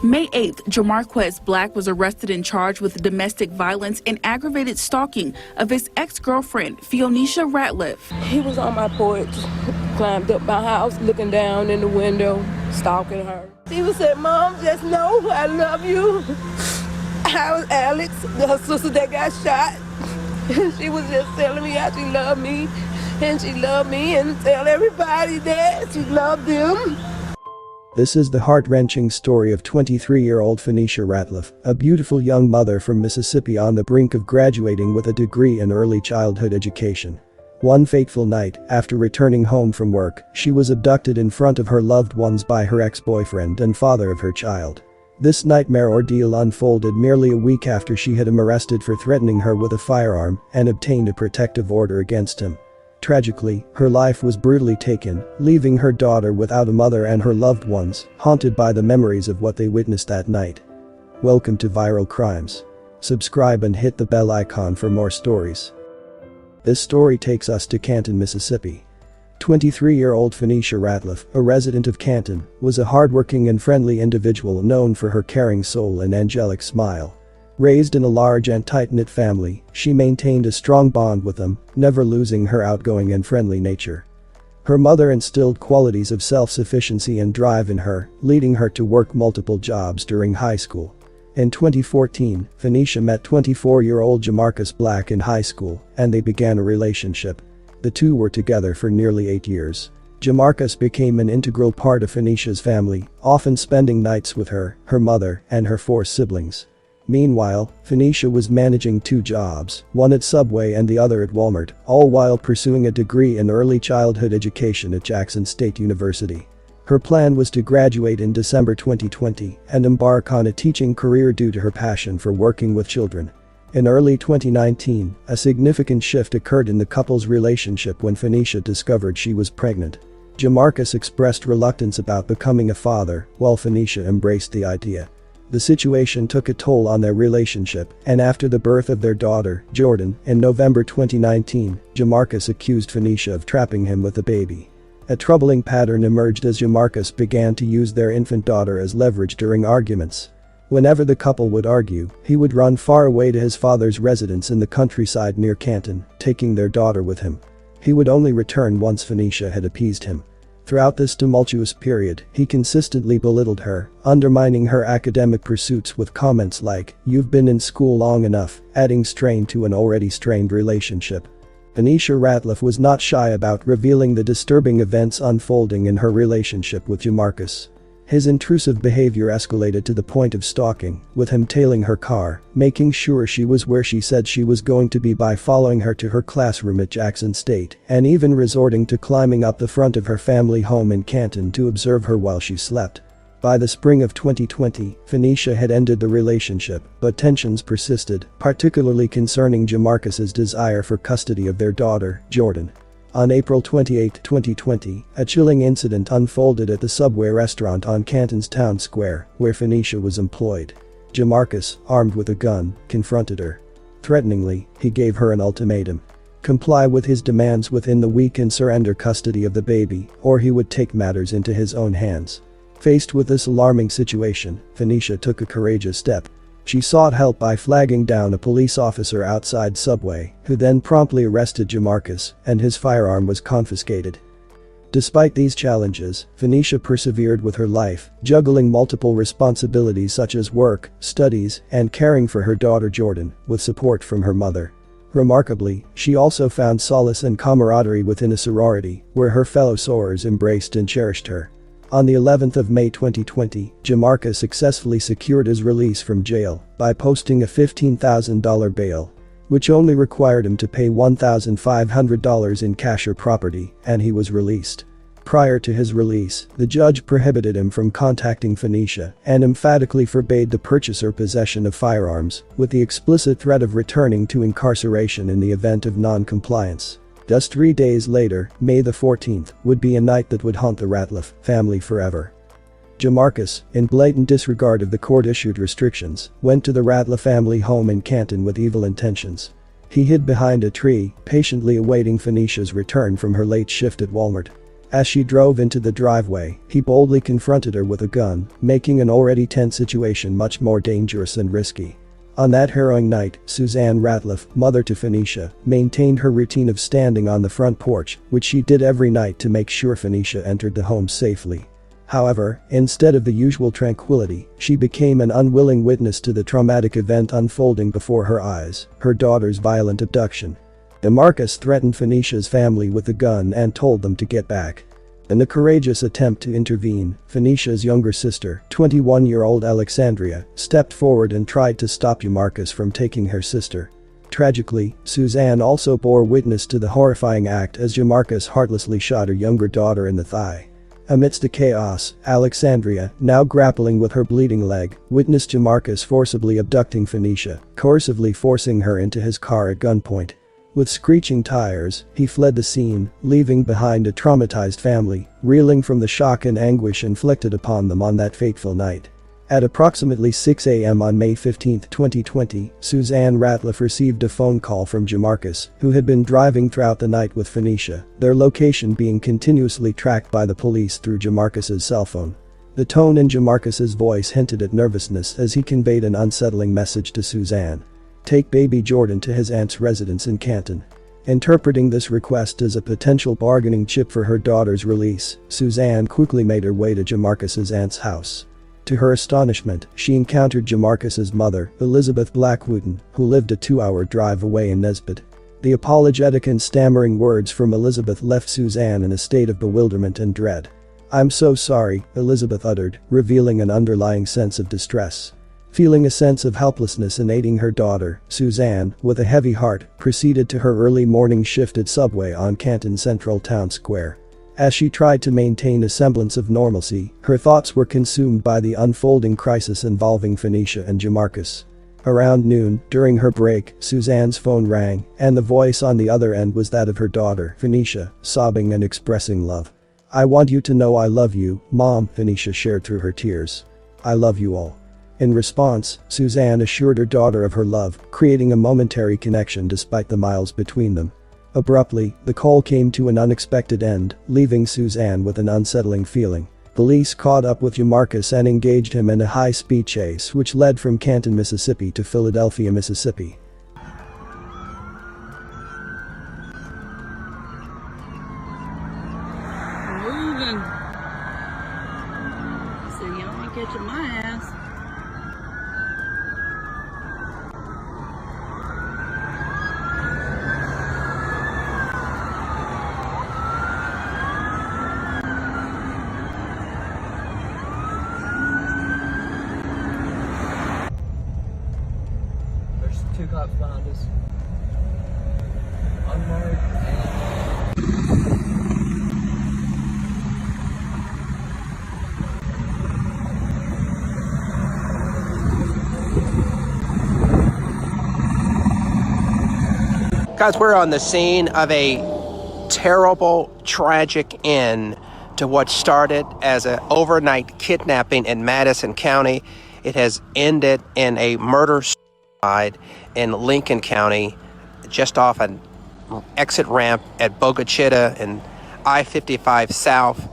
May 8th, Jamarquez Black was arrested and charged with domestic violence and aggravated stalking of his ex-girlfriend, Fionisha Ratliff. He was on my porch, climbed up my house, looking down in the window, stalking her. He was saying, "Mom, just know I love you." I was Alex, her sister that got shot. She was just telling me how she loved me, and she loved me, and tell everybody that she loved them. This is the heart-wrenching story of 23-year-old Fionisha Ratliff, a beautiful young mother from Mississippi on the brink of graduating with a degree in early childhood education. One fateful night, after returning home from work, she was abducted in front of her loved ones by her ex-boyfriend and father of her child. This nightmare ordeal unfolded merely a week after she had him arrested for threatening her with a firearm and obtained a protective order against him. Tragically, her life was brutally taken, leaving her daughter without a mother and her loved ones, haunted by the memories of what they witnessed that night. Welcome to Viral Crimes. Subscribe and hit the bell icon for more stories. This story takes us to Canton, Mississippi. 23-year-old Fionisha Ratliff, a resident of Canton, was a hardworking and friendly individual known for her caring soul and angelic smile. Raised in a large and tight-knit family, she maintained a strong bond with them, never losing her outgoing and friendly nature. Her mother instilled qualities of self-sufficiency and drive in her, leading her to work multiple jobs during high school. In 2014, Fionisha met 24-year-old Jamarquez Black in high school, and they began a relationship. The two were together for nearly 8 years. Jamarquez became an integral part of Fionisha's family, often spending nights with her mother, and her 4 siblings. Meanwhile, Fionisha was managing 2 jobs, one at Subway and the other at Walmart, all while pursuing a degree in early childhood education at Jackson State University. Her plan was to graduate in December 2020 and embark on a teaching career due to her passion for working with children. In early 2019, a significant shift occurred in the couple's relationship when Fionisha discovered she was pregnant. Jamarquez expressed reluctance about becoming a father, while Fionisha embraced the idea. The situation took a toll on their relationship, and after the birth of their daughter, Jordan, in November 2019, Jamarquez accused Fionisha of trapping him with a baby. A troubling pattern emerged as Jamarquez began to use their infant daughter as leverage during arguments. Whenever the couple would argue, he would run far away to his father's residence in the countryside near Canton, taking their daughter with him. He would only return once Fionisha had appeased him. Throughout this tumultuous period, he consistently belittled her, undermining her academic pursuits with comments like, "You've been in school long enough," adding strain to an already strained relationship. Fionisha Ratliff was not shy about revealing the disturbing events unfolding in her relationship with Jamarquez. His intrusive behavior escalated to the point of stalking, with him tailing her car, making sure she was where she said she was going to be by following her to her classroom at Jackson State, and even resorting to climbing up the front of her family home in Canton to observe her while she slept. By the spring of 2020, Fionisha had ended the relationship, but tensions persisted, particularly concerning Jamarquez's desire for custody of their daughter, Jordan. On April 28, 2020, a chilling incident unfolded at the Subway restaurant on Canton's Town Square, where Fionisha was employed. Jamarquez, armed with a gun, confronted her. Threateningly, he gave her an ultimatum. Comply with his demands within the week and surrender custody of the baby, or he would take matters into his own hands. Faced with this alarming situation, Fionisha took a courageous step. She sought help by flagging down a police officer outside Subway, who then promptly arrested Jamarquez, and his firearm was confiscated. Despite these challenges, Fionisha persevered with her life, juggling multiple responsibilities such as work, studies, and caring for her daughter Jordan, with support from her mother. Remarkably, she also found solace and camaraderie within a sorority, where her fellow sorors embraced and cherished her. On the 11th of May 2020, Jamarquez successfully secured his release from jail by posting a $15,000 bail, which only required him to pay $1,500 in cash or property, and he was released. Prior to his release, the judge prohibited him from contacting Fionisha and emphatically forbade the purchase or possession of firearms, with the explicit threat of returning to incarceration in the event of non-compliance. Just 3 days later, May the 14th, would be a night that would haunt the Ratliff family forever. Jamarquez, in blatant disregard of the court-issued restrictions, went to the Ratliff family home in Canton with evil intentions. He hid behind a tree, patiently awaiting Fionisha's return from her late shift at Walmart. As she drove into the driveway, he boldly confronted her with a gun, making an already tense situation much more dangerous and risky. On that harrowing night, Suzanne Ratliff, mother to Phoenicia, maintained her routine of standing on the front porch, which she did every night to make sure Phoenicia entered the home safely. However, instead of the usual tranquility, she became an unwilling witness to the traumatic event unfolding before her eyes, her daughter's violent abduction. DeMarcus threatened Phoenicia's family with a gun and told them to get back. In a courageous attempt to intervene, Phoenicia's younger sister, 21-year-old Alexandria, stepped forward and tried to stop DeMarcus from taking her sister. Tragically, Suzanne also bore witness to the horrifying act as DeMarcus heartlessly shot her younger daughter in the thigh. Amidst the chaos, Alexandria, now grappling with her bleeding leg, witnessed DeMarcus forcibly abducting Phoenicia, coercively forcing her into his car at gunpoint. With screeching tires, he fled the scene, leaving behind a traumatized family, reeling from the shock and anguish inflicted upon them on that fateful night. At approximately 6 a.m. on May 15, 2020, Suzanne Ratliff received a phone call from DeMarcus, who had been driving throughout the night with Phoenicia, their location being continuously tracked by the police through DeMarcus's cell phone. The tone in DeMarcus's voice hinted at nervousness as he conveyed an unsettling message to Suzanne. Take baby Jordan to his aunt's residence in Canton. Interpreting this request as a potential bargaining chip for her daughter's release, Suzanne quickly made her way to DeMarcus's aunt's house. To her astonishment, she encountered DeMarcus's mother, Elizabeth Blackwooten, who lived a 2-hour drive away in Nesbitt. The apologetic and stammering words from Elizabeth left Suzanne in a state of bewilderment and dread. "I'm so sorry," Elizabeth uttered, revealing an underlying sense of distress. Feeling a sense of helplessness in aiding her daughter, Suzanne, with a heavy heart, proceeded to her early morning shift at Subway on Canton Central Town Square. As she tried to maintain a semblance of normalcy, her thoughts were consumed by the unfolding crisis involving Phoenicia and DeMarcus. Around noon, during her break, Suzanne's phone rang, and the voice on the other end was that of her daughter, Phoenicia, sobbing and expressing love. "I want you to know I love you, Mom," Phoenicia shared through her tears. "I love you all." In response, Suzanne assured her daughter of her love, creating a momentary connection despite the miles between them. Abruptly, the call came to an unexpected end, leaving Suzanne with an unsettling feeling. Police caught up with DeMarcus and engaged him in a high-speed chase which led from Canton, Mississippi to Philadelphia, Mississippi. Moving. So y'all ain't catching my ass. There's 2 cops behind us. Unmarked Guys, we're on the scene of a terrible, tragic end to what started as an overnight kidnapping in Madison County. It has ended in a murder-suicide in Lincoln County, just off an exit ramp at Boca Chica and I-55 South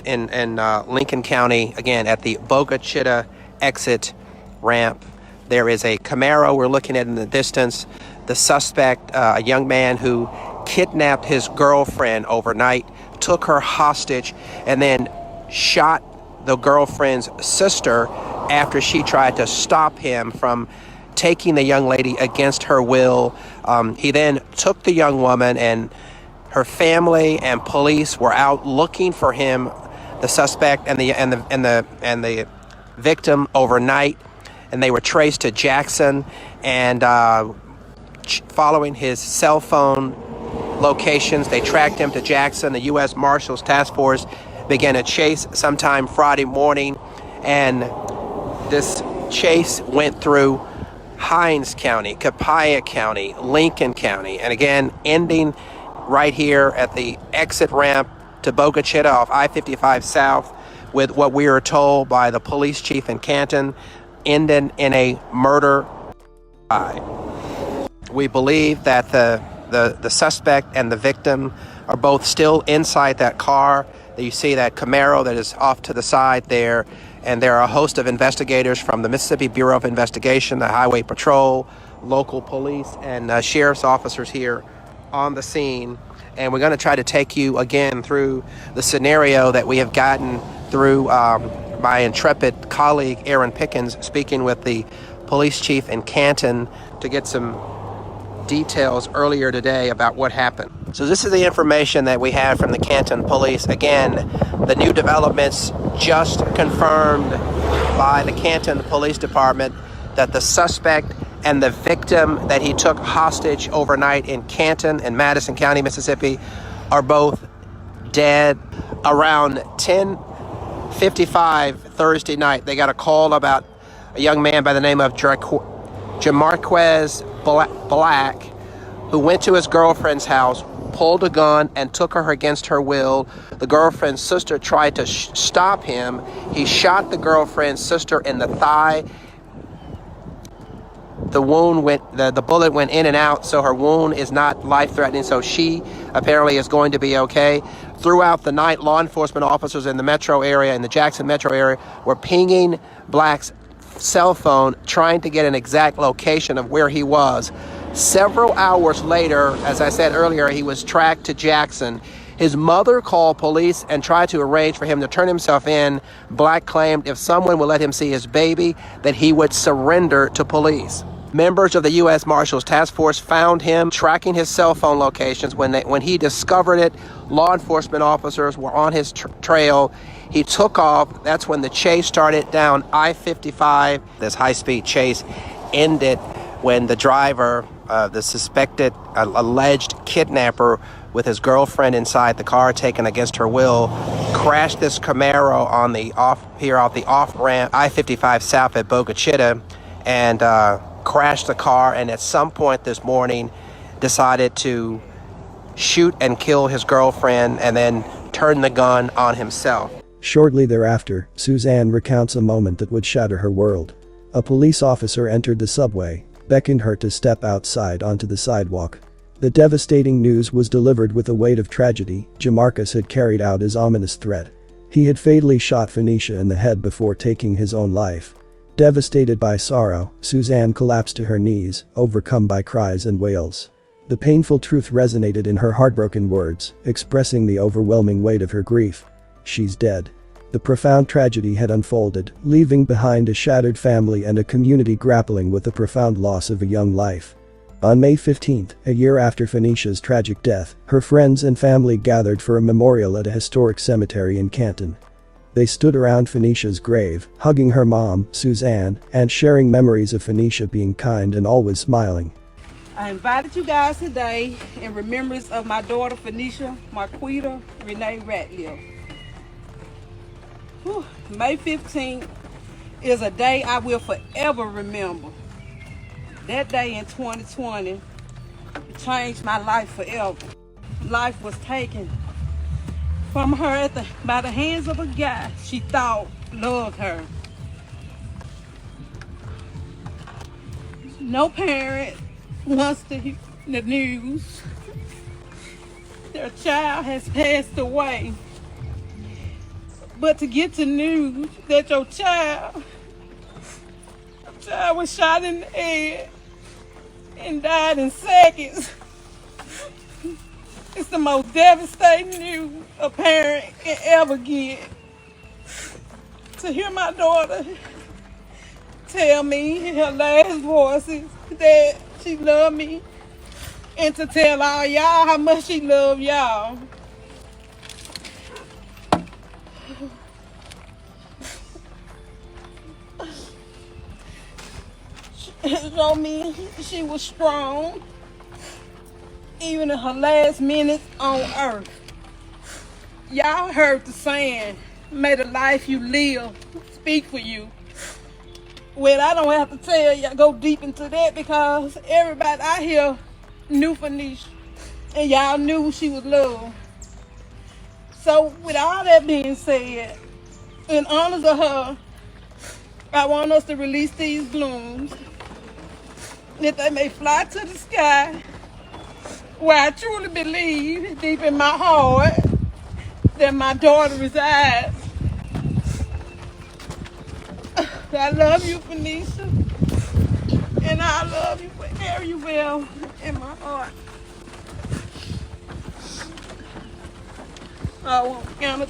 in Lincoln County, again at the Boca Chica exit ramp. There is a Camaro we're looking at in the distance. The suspect, a young man who kidnapped his girlfriend overnight, took her hostage, and then shot the girlfriend's sister after she tried to stop him from taking the young lady against her will. He then took the young woman, and her family and police were out looking for him, the suspect and the victim overnight, and they were traced to Jackson, and following his cell phone locations, they tracked him to Jackson. The U.S. Marshals Task Force began a chase sometime Friday morning, and this chase went through Hinds County, Copiah County, Lincoln County, and again ending right here at the exit ramp to Boca Chica off I-55 South, with what we are told by the police chief in Canton, ending in a murder. We believe that the suspect and the victim are both still inside that car. You see that Camaro that is off to the side there, and there are a host of investigators from the Mississippi Bureau of Investigation, the Highway Patrol, local police, and sheriff's officers here on the scene. And we're going to try to take you again through the scenario that we have gotten through my intrepid colleague Aaron Pickens, speaking with the police chief in Canton to get some details earlier today about what happened. So this is the information that we have from the Canton police. Again, the new developments just confirmed by the Canton Police Department that the suspect and the victim that he took hostage overnight in Canton and Madison County, Mississippi, are both dead. Around 10:55 Thursday night, they got a call about a young man by the name of Jamarquez Black, who went to his girlfriend's house, pulled a gun, and took her against her will. The girlfriend's sister tried to stop him. He shot the girlfriend's sister in the thigh. The bullet went in and out, so her wound is not life-threatening, so she apparently is going to be okay. Throughout the night, law enforcement officers in the metro area, in the Jackson metro area, were pinging Black's cell phone, trying to get an exact location of where he was. Several hours later, as I said earlier, he was tracked to Jackson. His mother called police and tried to arrange for him to turn himself in. Black claimed if someone would let him see his baby, that he would surrender to police. Members of the U.S. Marshals Task Force found him tracking his cell phone locations. When he discovered it, law enforcement officers were on his trail. He took off. That's when the chase started down I-55. This high-speed chase ended when the driver, the suspected alleged kidnapper with his girlfriend inside the car taken against her will, crashed this Camaro on the off-ramp I-55 south at Boca Chica, and crashed the car, and at some point this morning decided to shoot and kill his girlfriend and then turn the gun on himself. Shortly thereafter, Suzanne recounts a moment that would shatter her world. A police officer entered the subway, beckoned her to step outside onto the sidewalk. The devastating news was delivered with the weight of tragedy. Jamarcus had carried out his ominous threat. He had fatally shot Phoenicia in the head before taking his own life. Devastated by sorrow, Suzanne collapsed to her knees, overcome by cries and wails. The painful truth resonated in her heartbroken words, expressing the overwhelming weight of her grief. She's dead. The profound tragedy had unfolded, leaving behind a shattered family and a community grappling with the profound loss of a young life. On May 15th, a year after Phoenicia's tragic death, her friends and family gathered for a memorial at a historic cemetery in Canton. They stood around Phoenicia's grave, hugging her mom, Suzanne, and sharing memories of Phoenicia being kind and always smiling. I invited you guys today in remembrance of my daughter Phoenicia Marquita Renee Ratliff. May 15th is a day I will forever remember. That day in 2020 changed my life forever. Life was taken from her by the hands of a guy she thought loved her. No parent wants to hear the news their child has passed away. But to get the news that your child was shot in the head and died in seconds, it's the most devastating news a parent can ever get. To hear my daughter tell me in her last voices that she loved me, and to tell all y'all how much she loved y'all. Showed me she was strong, even in her last minutes on earth. Y'all heard the saying, may the life you live speak for you. Well, I don't have to tell y'all, go deep into that, because everybody out here knew Phoenicia, and y'all knew she was loved. So with all that being said, in honor of her, I want us to release these blooms, that they may fly to the sky where I truly believe deep in my heart that my daughter resides. I love you, Phoenicia, and I love you wherever you will in my heart. I won't count it.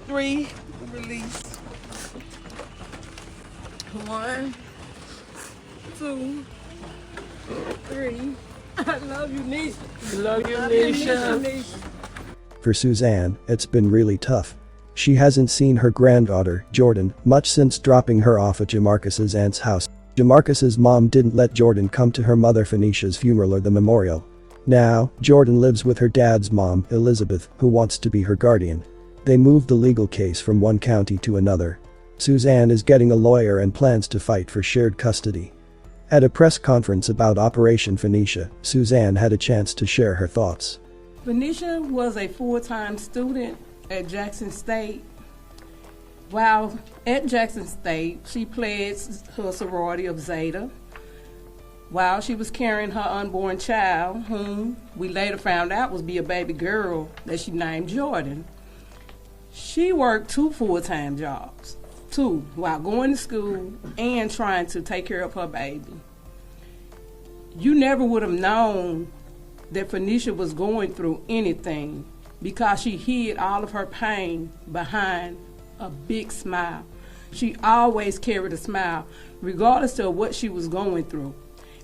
3, release. 1, 2, 3. I love you, Nisha. Love you, Nisha. For Suzanne, it's been really tough. She hasn't seen her granddaughter, Jordan, much since dropping her off at Jamarcus's aunt's house. Jamarcus's mom didn't let Jordan come to her mother Phoenicia's funeral or the memorial. Now, Jordan lives with her dad's mom, Elizabeth, who wants to be her guardian. They moved the legal case from one county to another. Suzanne is getting a lawyer and plans to fight for shared custody. At a press conference about Operation Phoenicia, Suzanne had a chance to share her thoughts. Phoenicia was a full-time student at Jackson State. While at Jackson State, she pledged her sorority of Zeta. While she was carrying her unborn child, whom we later found out was be a baby girl that she named Jordan, she worked 2 full-time jobs. 2, while going to school and trying to take care of her baby. You never would have known that Phoenicia was going through anything because she hid all of her pain behind a big smile. She always carried a smile, regardless of what she was going through,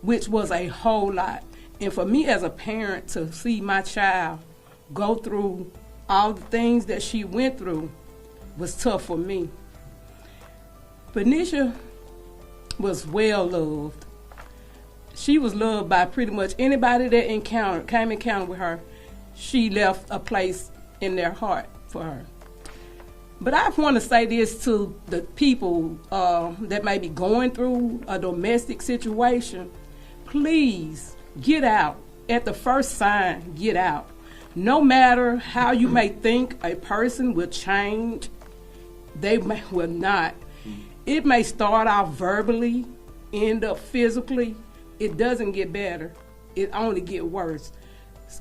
which was a whole lot. And for me as a parent to see my child go through all the things that she went through was tough for me. Phoenicia was well loved. She was loved by pretty much anybody that came encounter with her. She left a place in their heart for her. But I want to say this to the people that may be going through a domestic situation. Please get out. At the first sign, get out. No matter how you may think a person will change, they will not. It may start off verbally, end up physically. It doesn't get better. It only get worse.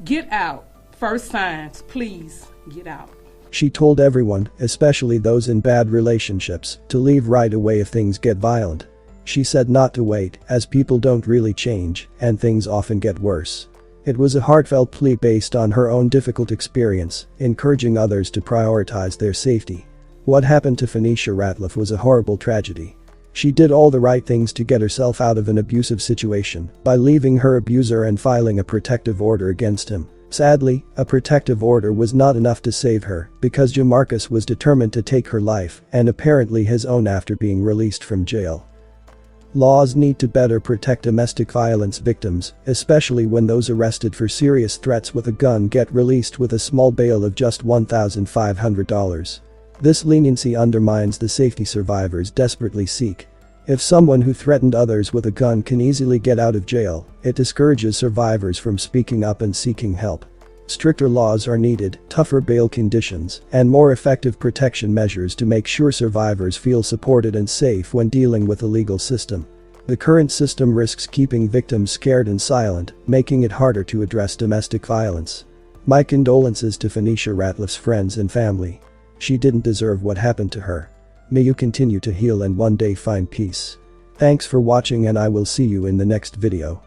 Get out. First signs, please get out. She told everyone, especially those in bad relationships, to leave right away if things get violent. She said not to wait, as people don't really change, and things often get worse. It was a heartfelt plea based on her own difficult experience, encouraging others to prioritize their safety. What happened to Phoenicia Ratliff was a horrible tragedy. She did all the right things to get herself out of an abusive situation by leaving her abuser and filing a protective order against him. Sadly, a protective order was not enough to save her because Jamarcus was determined to take her life and apparently his own after being released from jail. Laws need to better protect domestic violence victims, especially when those arrested for serious threats with a gun get released with a small bail of just $1,500. This leniency undermines the safety survivors desperately seek. If someone who threatened others with a gun can easily get out of jail, it discourages survivors from speaking up and seeking help. Stricter laws are needed, tougher bail conditions, and more effective protection measures to make sure survivors feel supported and safe when dealing with the legal system. The current system risks keeping victims scared and silent, making it harder to address domestic violence. My condolences to Phoenicia Ratliff's friends and family. She didn't deserve what happened to her. May you continue to heal and one day find peace. Thanks for watching and I will see you in the next video.